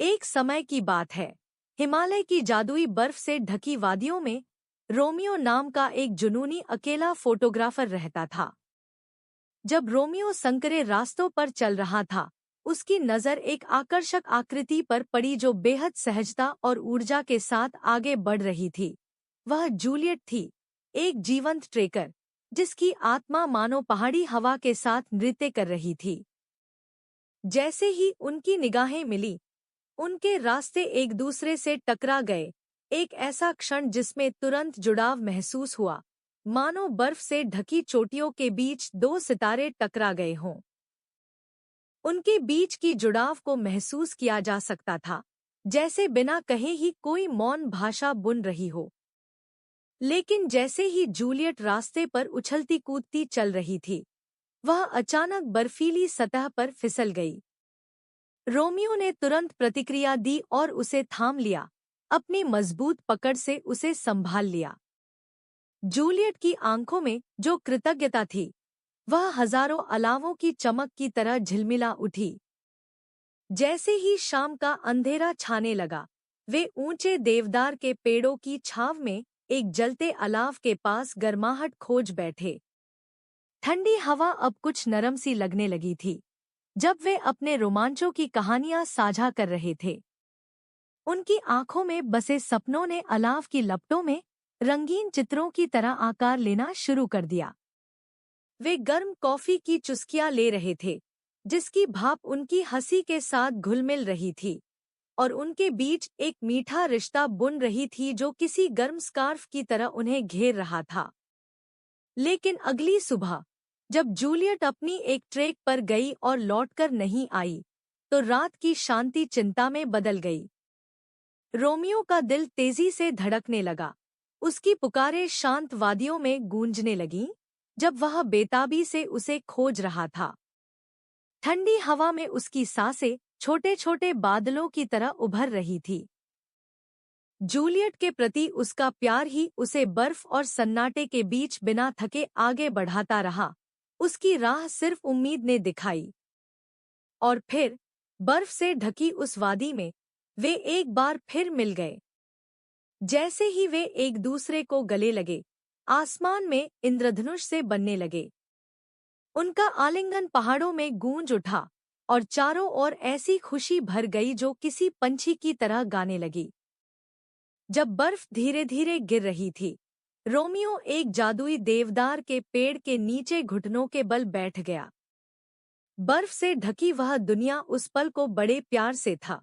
एक समय की बात है। हिमालय की जादुई बर्फ से ढकी वादियों में रोमियो नाम का एक जुनूनी अकेला फोटोग्राफर रहता था। जब रोमियो संकरे रास्तों पर चल रहा था, उसकी नज़र एक आकर्षक आकृति पर पड़ी जो बेहद सहजता और ऊर्जा के साथ आगे बढ़ रही थी। वह जूलियट थी, एक जीवंत ट्रेकर, जिसकी आत्मा मानो पहाड़ी हवा के साथ नृत्य कर रही थी। जैसे ही उनकी निगाहें मिली, उनके रास्ते एक दूसरे से टकरा गए। एक ऐसा क्षण जिसमें तुरंत जुड़ाव महसूस हुआ, मानो बर्फ से ढकी चोटियों के बीच दो सितारे टकरा गए हों। उनके बीच की जुड़ाव को महसूस किया जा सकता था, जैसे बिना कहे ही कोई मौन भाषा बुन रही हो। लेकिन जैसे ही जूलियट रास्ते पर उछलती कूदती चल रही थी, वह अचानक बर्फीली सतह पर फिसल गई। रोमियो ने तुरंत प्रतिक्रिया दी और उसे थाम लिया, अपनी मजबूत पकड़ से उसे संभाल लिया। जूलियट की आंखों में जो कृतज्ञता थी, वह हजारों अलावों की चमक की तरह झिलमिला उठी। जैसे ही शाम का अंधेरा छाने लगा, वे ऊंचे देवदार के पेड़ों की छांव में एक जलते अलाव के पास गर्माहट खोज बैठे। ठंडी हवा अब कुछ नरम सी लगने लगी थी। जब वे अपने रोमांचों की कहानियां साझा कर रहे थे, उनकी आंखों में बसे सपनों ने अलाव की लपटों में रंगीन चित्रों की तरह आकार लेना शुरू कर दिया। वे गर्म कॉफी की चुस्कियां ले रहे थे, जिसकी भाप उनकी हंसी के साथ घुल-मिल रही थी, और उनके बीच एक मीठा रिश्ता बुन रही थी जो किसी गर्म स्कार्फ की तरह उन्हें घेर रहा था। लेकिन अगली सुबह, जब जूलियट अपनी एक ट्रेक पर गई और लौटकर नहीं आई, तो रात की शांति चिंता में बदल गई। रोमियो का दिल तेजी से धड़कने लगा। उसकी पुकारें शांत वादियों में गूंजने लगीं, जब वह बेताबी से उसे खोज रहा था। ठंडी हवा में उसकी सांसें छोटे-छोटे बादलों की तरह उभर रही थी। जूलियट के प्रति उसका प्यार ही उसे बर्फ और सन्नाटे के बीच बिना थके आगे बढ़ाता रहा। उसकी राह सिर्फ उम्मीद ने दिखाई। और फिर, बर्फ से ढकी उस वादी में, वे एक बार फिर मिल गए। जैसे ही वे एक दूसरे को गले लगे, आसमान में इंद्रधनुष से बनने लगे। उनका आलिंगन पहाड़ों में गूंज उठा, और चारों ओर ऐसी खुशी भर गई जो किसी पंछी की तरह गाने लगी। जब बर्फ धीरे-धीरे गिर रही थी, रोमियो एक जादुई देवदार के पेड़ के नीचे घुटनों के बल बैठ गया। बर्फ से ढकी वह दुनिया उस पल को बड़े प्यार से था।